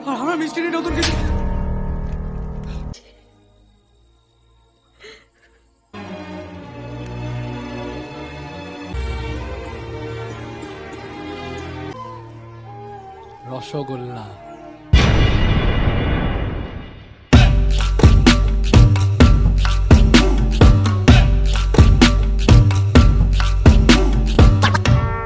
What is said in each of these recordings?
আর আমরা মিষ্টির নতুন কিছু rasgulla.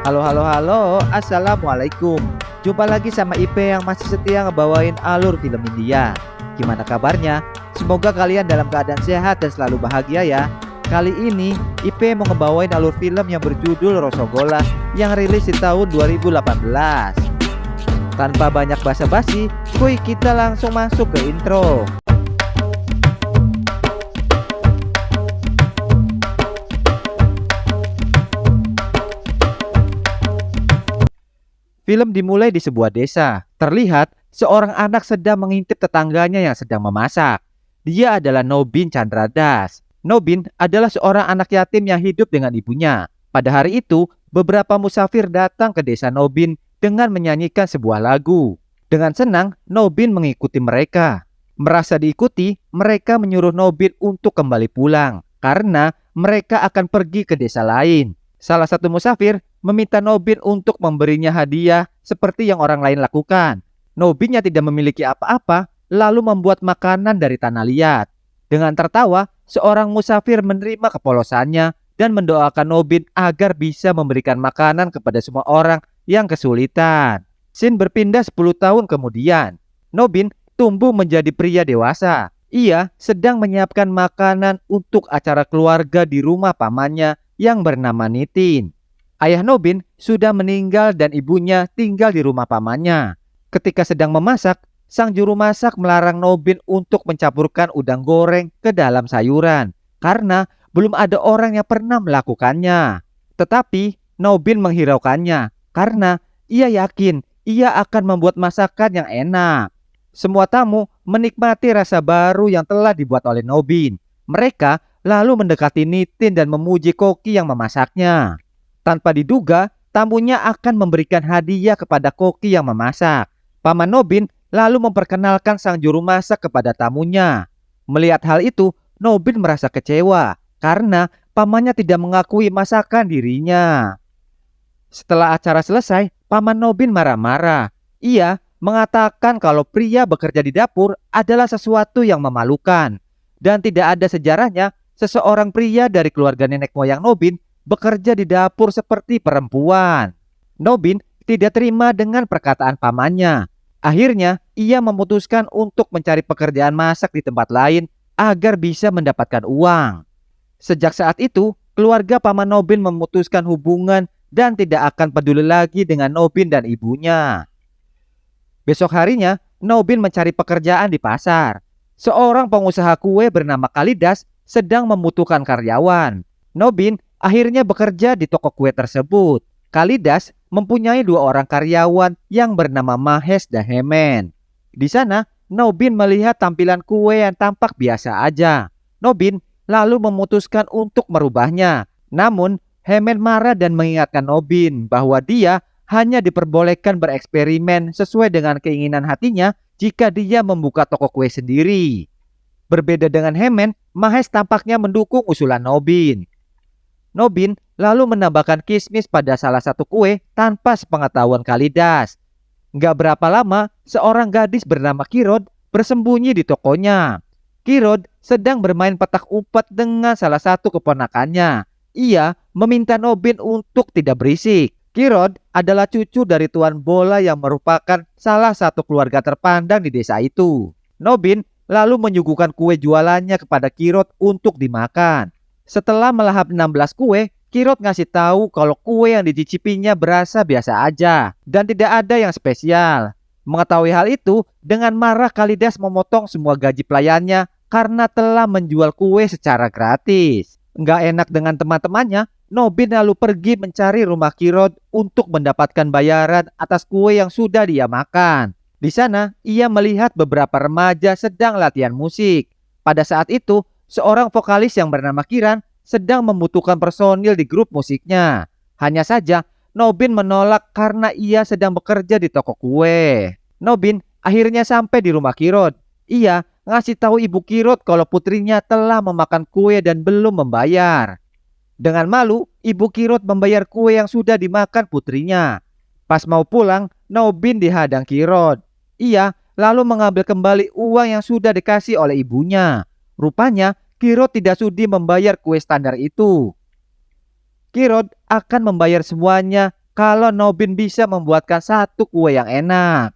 Halo, halo, halo. Assalamualaikum. Jumpa lagi sama Ipe yang masih setia ngebawain alur film India. Gimana kabarnya? Semoga kalian dalam keadaan sehat dan selalu bahagia ya. Kali ini Ipe mau ngebawain alur film yang berjudul Rosogala yang rilis di tahun 2018. Tanpa banyak basa-basi, kuy kita langsung masuk ke intro. Film dimulai di sebuah desa. Terlihat seorang anak sedang mengintip tetangganya yang sedang memasak. Dia adalah Nobin Chandradas. Nobin adalah seorang anak yatim yang hidup dengan ibunya. Pada hari itu, beberapa musafir datang ke desa Nobin dengan menyanyikan sebuah lagu. Dengan senang, Nobin mengikuti mereka. Merasa diikuti, mereka menyuruh Nobin untuk kembali pulang karena mereka akan pergi ke desa lain. Salah satu musafir meminta Nobin untuk memberinya hadiah seperti yang orang lain lakukan. Nobin yang tidak memiliki apa-apa lalu membuat makanan dari tanah liat. Dengan tertawa, seorang musafir menerima kepolosannya dan mendoakan Nobin agar bisa memberikan makanan kepada semua orang yang kesulitan. Scene berpindah 10 tahun kemudian. Nobin tumbuh menjadi pria dewasa. Ia sedang menyiapkan makanan untuk acara keluarga di rumah pamannya yang bernama Nitin. Ayah Nobin sudah meninggal dan ibunya tinggal di rumah pamannya. Ketika sedang memasak, sang juru masak melarang Nobin untuk mencampurkan udang goreng ke dalam sayuran karena belum ada orang yang pernah melakukannya. Tetapi Nobin menghiraukannya karena ia yakin ia akan membuat masakan yang enak. Semua tamu menikmati rasa baru yang telah dibuat oleh Nobin. Mereka lalu mendekati Nitin dan memuji koki yang memasaknya. Tanpa diduga, tamunya akan memberikan hadiah kepada koki yang memasak. Paman Nobin lalu memperkenalkan sang juru masak kepada tamunya. Melihat hal itu, Nobin merasa kecewa karena pamannya tidak mengakui masakan dirinya. Setelah acara selesai, paman Nobin marah-marah. Ia mengatakan kalau pria bekerja di dapur adalah sesuatu yang memalukan dan tidak ada sejarahnya seseorang pria dari keluarga nenek moyang Nobin bekerja di dapur seperti perempuan. Nobin tidak terima dengan perkataan pamannya. Akhirnya, ia memutuskan untuk mencari pekerjaan masak di tempat lain agar bisa mendapatkan uang. Sejak saat itu, keluarga paman Nobin memutuskan hubungan dan tidak akan peduli lagi dengan Nobin dan ibunya. Besok harinya, Nobin mencari pekerjaan di pasar. Seorang pengusaha kue bernama Kalidas sedang membutuhkan karyawan. Nobin akhirnya bekerja di toko kue tersebut. Kalidas mempunyai 2 orang karyawan yang bernama Mahesh dan Hemen. Di sana, Nobin melihat tampilan kue yang tampak biasa aja. Nobin lalu memutuskan untuk merubahnya. Namun, Hemen marah dan mengingatkan Nobin bahwa dia hanya diperbolehkan bereksperimen sesuai dengan keinginan hatinya jika dia membuka toko kue sendiri. Berbeda dengan Hemen, Mahesh tampaknya mendukung usulan Nobin. Nobin lalu menambahkan kismis pada salah satu kue tanpa sepengetahuan Kalidas. Gak berapa lama, seorang gadis bernama Kirod bersembunyi di tokonya. Kirod sedang bermain petak umpet dengan salah satu keponakannya. Ia meminta Nobin untuk tidak berisik. Kirod adalah cucu dari tuan bola yang merupakan salah satu keluarga terpandang di desa itu. Nobin lalu menyuguhkan kue jualannya kepada Kirod untuk dimakan. Setelah melahap 16 kue, Kirod ngasih tahu kalau kue yang dicicipinya berasa biasa aja dan tidak ada yang spesial. Mengetahui hal itu, dengan marah Kalidas memotong semua gaji pelayannya karena telah menjual kue secara gratis. Nggak enak dengan teman-temannya, Nobin lalu pergi mencari rumah Kirod untuk mendapatkan bayaran atas kue yang sudah dia makan. Di sana, ia melihat beberapa remaja sedang latihan musik. Pada saat itu, seorang vokalis yang bernama Kiran sedang membutuhkan personil di grup musiknya. Hanya saja, Nobin menolak karena ia sedang bekerja di toko kue. Nobin akhirnya sampai di rumah Kirot. Ia ngasih tahu ibu Kirot kalau putrinya telah memakan kue dan belum membayar. Dengan malu, ibu Kirot membayar kue yang sudah dimakan putrinya. Pas mau pulang, Nobin dihadang Kirot. Ia lalu mengambil kembali uang yang sudah dikasih oleh ibunya. Rupanya Kirot tidak sudi membayar kue standar itu. Kirot akan membayar semuanya kalau Nobin bisa membuatkan satu kue yang enak.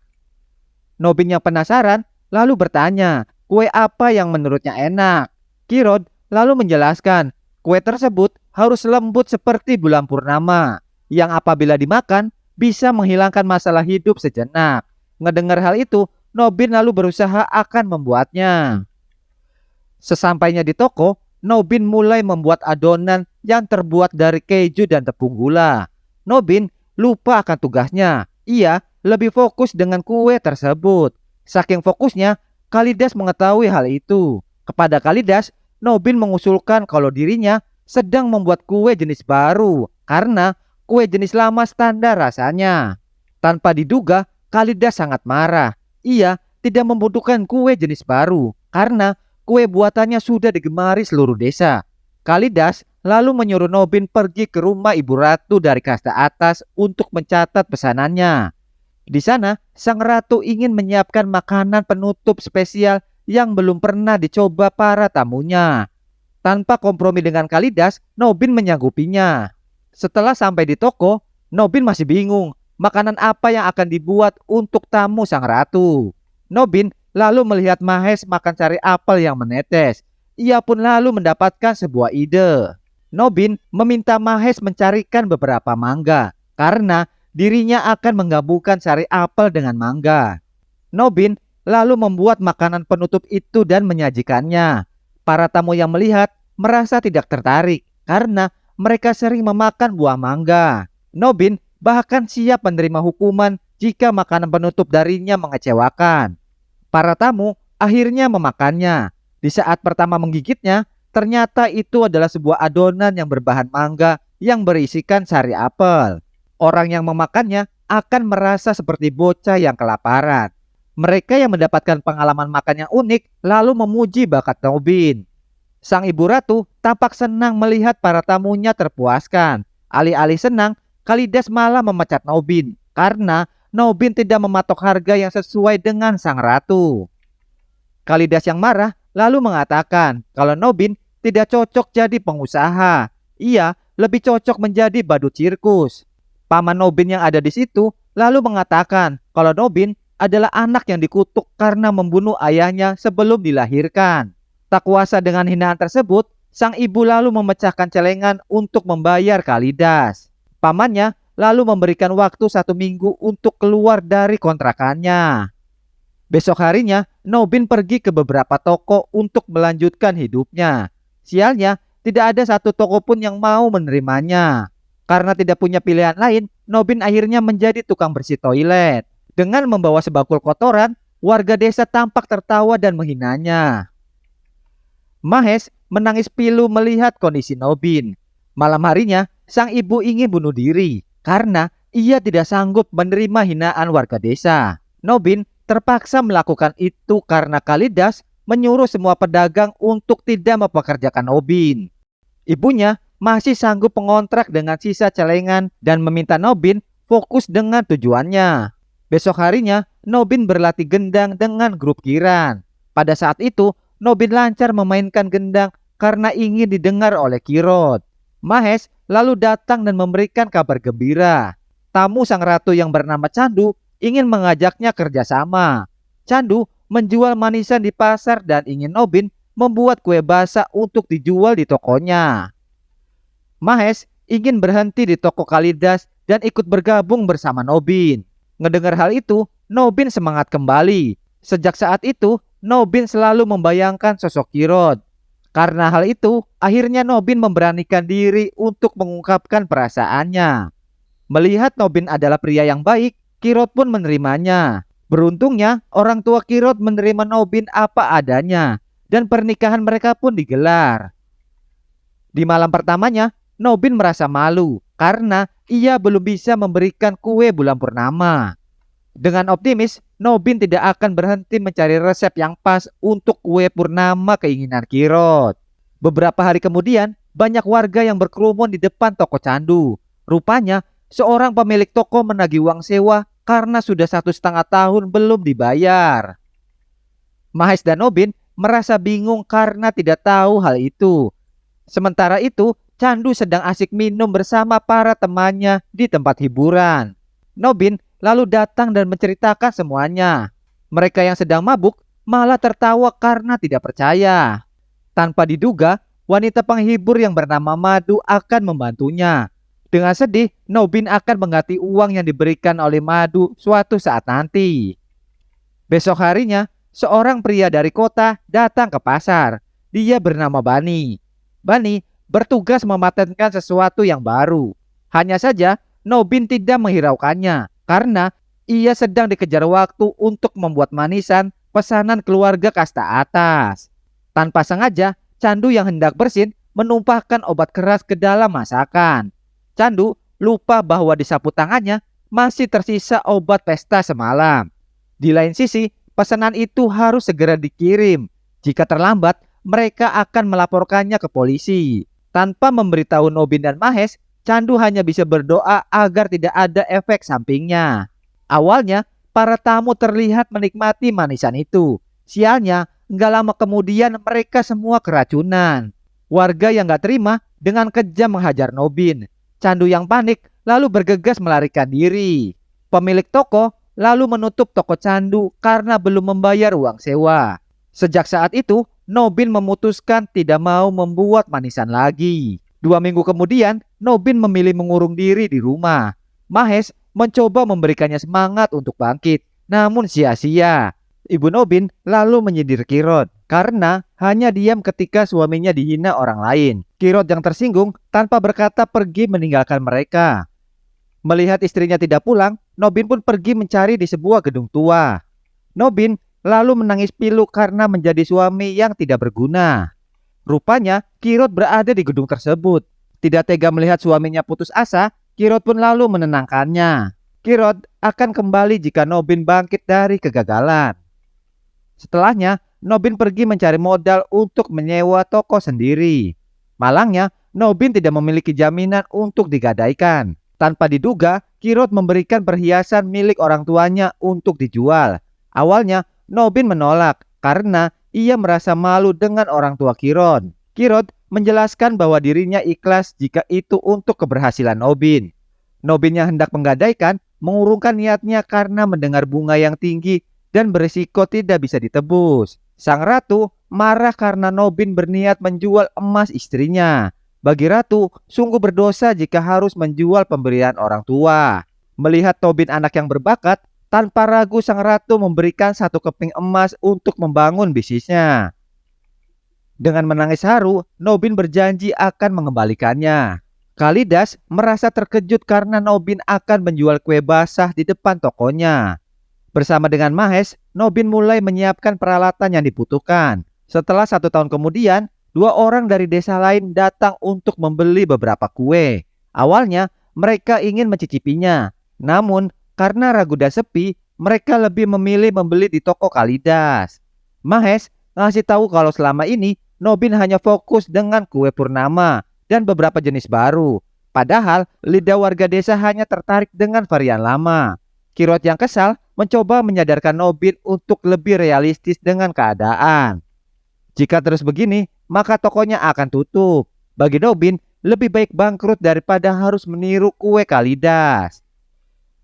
Nobin yang penasaran lalu bertanya, kue apa yang menurutnya enak? Kirot lalu menjelaskan, kue tersebut harus lembut seperti bulan purnama, yang apabila dimakan bisa menghilangkan masalah hidup sejenak. Ngedengar hal itu, Nobin lalu berusaha akan membuatnya. Sesampainya di toko, Nobin mulai membuat adonan yang terbuat dari keju dan tepung gula. Nobin lupa akan tugasnya. Ia lebih fokus dengan kue tersebut. Saking fokusnya, Kalidas mengetahui hal itu. Kepada Kalidas, Nobin mengusulkan kalau dirinya sedang membuat kue jenis baru karena kue jenis lama standar rasanya. Tanpa diduga, Kalidas sangat marah. Ia tidak membutuhkan kue jenis baru karena kue buatannya sudah digemari seluruh desa. Kalidas lalu menyuruh Nobin pergi ke rumah ibu ratu dari kasta atas untuk mencatat pesanannya. Di sana, sang ratu ingin menyiapkan makanan penutup spesial yang belum pernah dicoba para tamunya. Tanpa kompromi dengan Kalidas, Nobin menyanggupinya. Setelah sampai di toko, Nobin masih bingung makanan apa yang akan dibuat untuk tamu sang ratu. Nobin lalu melihat Mahes makan sari apel yang menetes. Ia pun lalu mendapatkan sebuah ide. Nobin meminta Mahes mencarikan beberapa mangga karena dirinya akan menggabungkan sari apel dengan mangga. Nobin lalu membuat makanan penutup itu dan menyajikannya. Para tamu yang melihat merasa tidak tertarik karena mereka sering memakan buah mangga. Nobin bahkan siap menerima hukuman jika makanan penutup darinya mengecewakan. Para tamu akhirnya memakannya. Di saat pertama menggigitnya, ternyata itu adalah sebuah adonan yang berbahan mangga yang berisikan sari apel. Orang yang memakannya akan merasa seperti bocah yang kelaparan. Mereka yang mendapatkan pengalaman makan yang unik lalu memuji bakat Nobin. Sang ibu ratu tampak senang melihat para tamunya terpuaskan. Alih-alih senang, Kalidas malah memecat Nobin karena Nobin tidak mematok harga yang sesuai dengan sang ratu. Kalidas yang marah lalu mengatakan kalau Nobin tidak cocok jadi pengusaha. Ia lebih cocok menjadi badut sirkus. Paman Nobin yang ada di situ lalu mengatakan kalau Nobin adalah anak yang dikutuk karena membunuh ayahnya sebelum dilahirkan. Tak kuasa dengan hinaan tersebut, sang ibu lalu memecahkan celengan untuk membayar Kalidas. Pamannya lalu memberikan waktu 1 minggu untuk keluar dari kontrakannya. Besok harinya, Nobin pergi ke beberapa toko untuk melanjutkan hidupnya. Sialnya, tidak ada satu toko pun yang mau menerimanya. Karena tidak punya pilihan lain, Nobin akhirnya menjadi tukang bersih toilet. Dengan membawa sebakul kotoran, warga desa tampak tertawa dan menghinanya. Mahes menangis pilu melihat kondisi Nobin. Malam harinya, sang ibu ingin bunuh diri karena ia tidak sanggup menerima hinaan warga desa. Nobin terpaksa melakukan itu karena Kalidas menyuruh semua pedagang untuk tidak mempekerjakan Nobin. Ibunya masih sanggup mengontrak dengan sisa celengan dan meminta Nobin fokus dengan tujuannya. Besok harinya, Nobin berlatih gendang dengan grup Kiran. Pada saat itu, Nobin lancar memainkan gendang karena ingin didengar oleh Kirot. Mahes lalu datang dan memberikan kabar gembira. Tamu sang ratu yang bernama Candu ingin mengajaknya kerjasama. Candu menjual manisan di pasar dan ingin Nobin membuat kue basah untuk dijual di tokonya. Mahes ingin berhenti di toko Kalidas dan ikut bergabung bersama Nobin. Ngedengar hal itu, Nobin semangat kembali. Sejak saat itu, Nobin selalu membayangkan sosok Kirot. Karena hal itu, akhirnya Nobin memberanikan diri untuk mengungkapkan perasaannya. Melihat Nobin adalah pria yang baik, Kirot pun menerimanya. Beruntungnya, orang tua Kirot menerima Nobin apa adanya, dan pernikahan mereka pun digelar. Di malam pertamanya, Nobin merasa malu karena ia belum bisa memberikan kue bulan purnama. Dengan optimis, Nobin tidak akan berhenti mencari resep yang pas untuk kue purnama keinginan Kirot. Beberapa hari kemudian, banyak warga yang berkerumun di depan toko candu. Rupanya, seorang pemilik toko menagih uang sewa karena sudah 1,5 tahun belum dibayar. Mahes dan Nobin merasa bingung karena tidak tahu hal itu. Sementara itu, Candu sedang asik minum bersama para temannya di tempat hiburan. Nobin lalu datang dan menceritakan semuanya. Mereka yang sedang mabuk malah tertawa karena tidak percaya. Tanpa diduga, wanita penghibur yang bernama Madu akan membantunya. Dengan sedih, Nobin akan mengganti uang yang diberikan oleh Madu suatu saat nanti. Besok harinya, seorang pria dari kota datang ke pasar. Dia bernama Bani. Bani bertugas mematenkan sesuatu yang baru. Hanya saja, Nobin tidak menghiraukannya karena ia sedang dikejar waktu untuk membuat manisan pesanan keluarga kasta atas. Tanpa sengaja, Candu yang hendak bersin menumpahkan obat keras ke dalam masakan. Candu lupa bahwa di sapu tangannya masih tersisa obat pesta semalam. Di lain sisi, pesanan itu harus segera dikirim. Jika terlambat, mereka akan melaporkannya ke polisi. Tanpa memberitahu Nobin dan Mahes, Candu hanya bisa berdoa agar tidak ada efek sampingnya. Awalnya, para tamu terlihat menikmati manisan itu. Sialnya, nggak lama kemudian mereka semua keracunan. Warga yang nggak terima dengan kejam menghajar Nobin. Candu yang panik lalu bergegas melarikan diri. Pemilik toko lalu menutup toko Candu karena belum membayar uang sewa. Sejak saat itu, Nobin memutuskan tidak mau membuat manisan lagi. 2 minggu kemudian, Nobin memilih mengurung diri di rumah. Mahes mencoba memberikannya semangat untuk bangkit, namun sia-sia. Ibu Nobin lalu menyindir Kirot karena hanya diam ketika suaminya dihina orang lain. Kirot yang tersinggung tanpa berkata pergi meninggalkan mereka. Melihat istrinya tidak pulang, Nobin pun pergi mencari di sebuah gedung tua. Nobin lalu menangis pilu karena menjadi suami yang tidak berguna. Rupanya Kirot berada di gedung tersebut. Tidak tega melihat suaminya putus asa, Kirot pun lalu menenangkannya. Kirot akan kembali jika Nobin bangkit dari kegagalan. Setelahnya, Nobin pergi mencari modal untuk menyewa toko sendiri. Malangnya, Nobin tidak memiliki jaminan untuk digadaikan. Tanpa diduga, Kirot memberikan perhiasan milik orang tuanya untuk dijual. Awalnya, Nobin menolak karena ia merasa malu dengan orang tua Kirot. Kirot menjelaskan bahwa dirinya ikhlas jika itu untuk keberhasilan Nobin. Nobin yang hendak menggadaikan mengurungkan niatnya karena mendengar bunga yang tinggi dan berisiko tidak bisa ditebus. Sang ratu marah karena Nobin berniat menjual emas istrinya. Bagi ratu, sungguh berdosa jika harus menjual pemberian orang tua. Melihat Nobin anak yang berbakat, tanpa ragu sang ratu memberikan 1 keping emas untuk membangun bisnisnya. Dengan menangis haru, Nobin berjanji akan mengembalikannya. Kalidas merasa terkejut karena Nobin akan menjual kue basah di depan tokonya. Bersama dengan Mahes, Nobin mulai menyiapkan peralatan yang dibutuhkan. Setelah 1 tahun kemudian, 2 orang dari desa lain datang untuk membeli beberapa kue. Awalnya, mereka ingin mencicipinya. Namun, karena ragu dan sepi, mereka lebih memilih membeli di toko Kalidas. Mahes ngasih tahu kalau selama ini Nobin hanya fokus dengan kue purnama dan beberapa jenis baru. Padahal lidah warga desa hanya tertarik dengan varian lama. Kirot yang kesal mencoba menyadarkan Nobin untuk lebih realistis dengan keadaan. Jika terus begini, maka tokonya akan tutup. Bagi Nobin, lebih baik bangkrut daripada harus meniru kue Kalidas.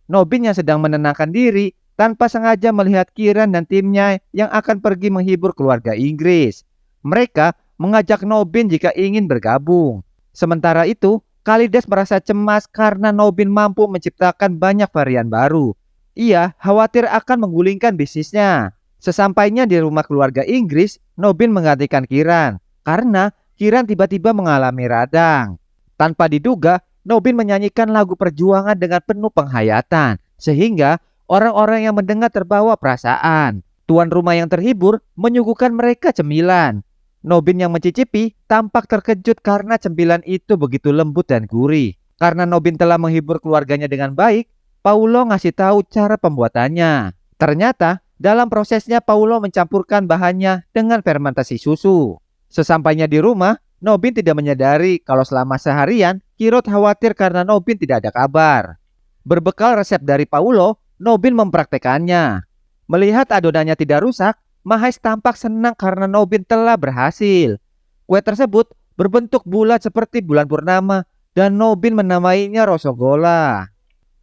Nobin yang sedang menenangkan diri tanpa sengaja melihat Kiran dan timnya yang akan pergi menghibur keluarga Inggris. Mereka mengajak Nobin jika ingin bergabung. Sementara itu, Kalidas merasa cemas karena Nobin mampu menciptakan banyak varian baru. Ia khawatir akan menggulingkan bisnisnya. Sesampainya di rumah keluarga Inggris, Nobin menggantikan Kiran karena Kiran tiba-tiba mengalami radang. Tanpa diduga, Nobin menyanyikan lagu perjuangan dengan penuh penghayatan, sehingga orang-orang yang mendengar terbawa perasaan. Tuan rumah yang terhibur menyuguhkan mereka cemilan. Nobin yang mencicipi tampak terkejut karena cemilan itu begitu lembut dan gurih. Karena Nobin telah menghibur keluarganya dengan baik, Paulo ngasih tahu cara pembuatannya. Ternyata dalam prosesnya Paulo mencampurkan bahannya dengan fermentasi susu. Sesampainya di rumah, Nobin tidak menyadari kalau selama seharian Kirot khawatir karena Nobin tidak ada kabar. Berbekal resep dari Paulo, Nobin mempraktekannya. Melihat adonannya tidak rusak, Mahes tampak senang karena Nobin telah berhasil. Kue tersebut berbentuk bulat seperti bulan purnama dan Nobin menamainya Rosogola.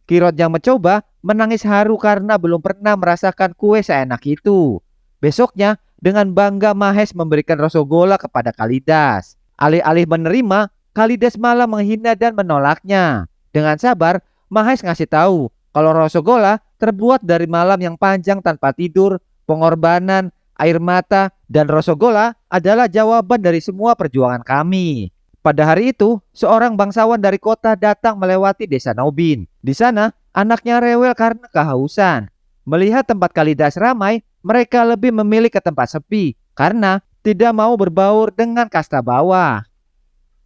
Kirot yang mencoba menangis haru karena belum pernah merasakan kue seenak itu. Besoknya, dengan bangga Mahes memberikan Rosogola kepada Kalidas. Alih-alih menerima, Kalidas malah menghina dan menolaknya. Dengan sabar, Mahes ngasih tahu kalau Rosogola terbuat dari malam yang panjang tanpa tidur, pengorbanan, air mata, dan Rosogola adalah jawaban dari semua perjuangan kami. Pada hari itu, seorang bangsawan dari kota datang melewati desa Nobin. Di sana, anaknya rewel karena kehausan. Melihat tempat Kalidas ramai, mereka lebih memilih ke tempat sepi karena tidak mau berbaur dengan kasta bawah.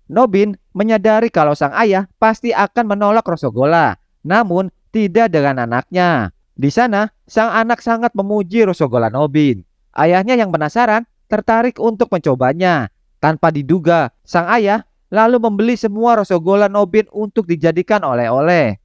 Nobin menyadari kalau sang ayah pasti akan menolak Rosogola, namun tidak dengan anaknya. Di sana, sang anak sangat memuji Rosogola Nobin. Ayahnya yang penasaran tertarik untuk mencobanya. Tanpa diduga, sang ayah lalu membeli semua Rosogola Nobin untuk dijadikan oleh-oleh.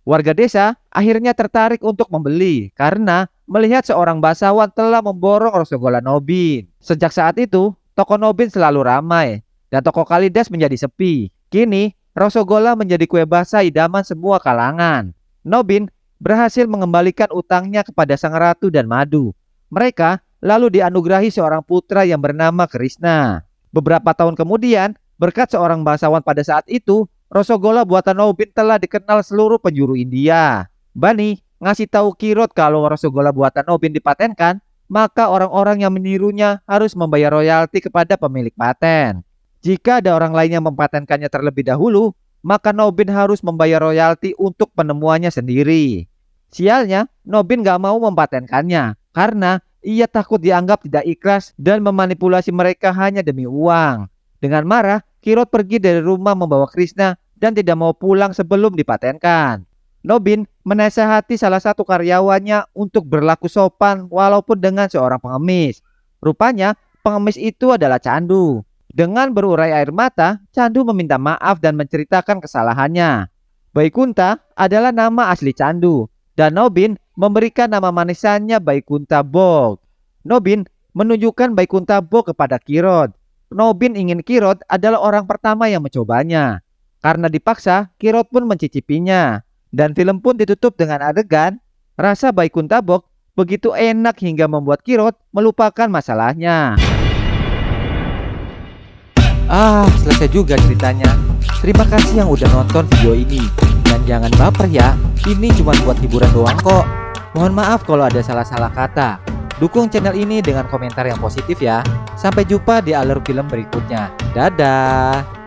Warga desa akhirnya tertarik untuk membeli karena melihat seorang bangsawan telah memborong Rosogola Nobin. Sejak saat itu, toko Nobin selalu ramai dan toko Kalidas menjadi sepi. Kini, Rosogola menjadi kue basah idaman semua kalangan. Nobin berhasil mengembalikan utangnya kepada sang ratu dan madu. Mereka lalu dianugerahi seorang putra yang bernama Krishna. Beberapa tahun kemudian, berkat seorang bangsawan pada saat itu, Rosogola buatan Nobin telah dikenal seluruh penjuru India. Bani ngasih tahu Kirot kalau Rosogola buatan Nobin dipatenkan, maka orang-orang yang menirunya harus membayar royalti kepada pemilik paten. Jika ada orang lain yang mempatenkannya terlebih dahulu, maka Nobin harus membayar royalti untuk penemuannya sendiri. Sialnya, Nobin gak mau mempatenkannya karena ia takut dianggap tidak ikhlas dan memanipulasi mereka hanya demi uang. Dengan marah, Kirot pergi dari rumah membawa Krishna dan tidak mau pulang sebelum dipatenkan. Nobin menasihati salah satu karyawannya untuk berlaku sopan walaupun dengan seorang pengemis. Rupanya pengemis itu adalah Chandu. Dengan berurai air mata, Chandu meminta maaf dan menceritakan kesalahannya. Baikunta adalah nama asli Chandu dan Nobin memberikan nama manisannya Baikunta Bog. Nobin menunjukkan Baikunta Bog kepada Kirot. Nobin ingin Kirot adalah orang pertama yang mencobanya. Karena dipaksa, Kirot pun mencicipinya. Dan film pun ditutup dengan adegan rasa Baikunta Bog begitu enak hingga membuat Kirot melupakan masalahnya. Selesai juga ceritanya. Terima kasih yang udah nonton video ini. Dan jangan baper ya, ini cuma buat hiburan doang kok. Mohon maaf kalau ada salah-salah kata. Dukung channel ini dengan komentar yang positif ya. Sampai jumpa di alur film berikutnya. Dadah.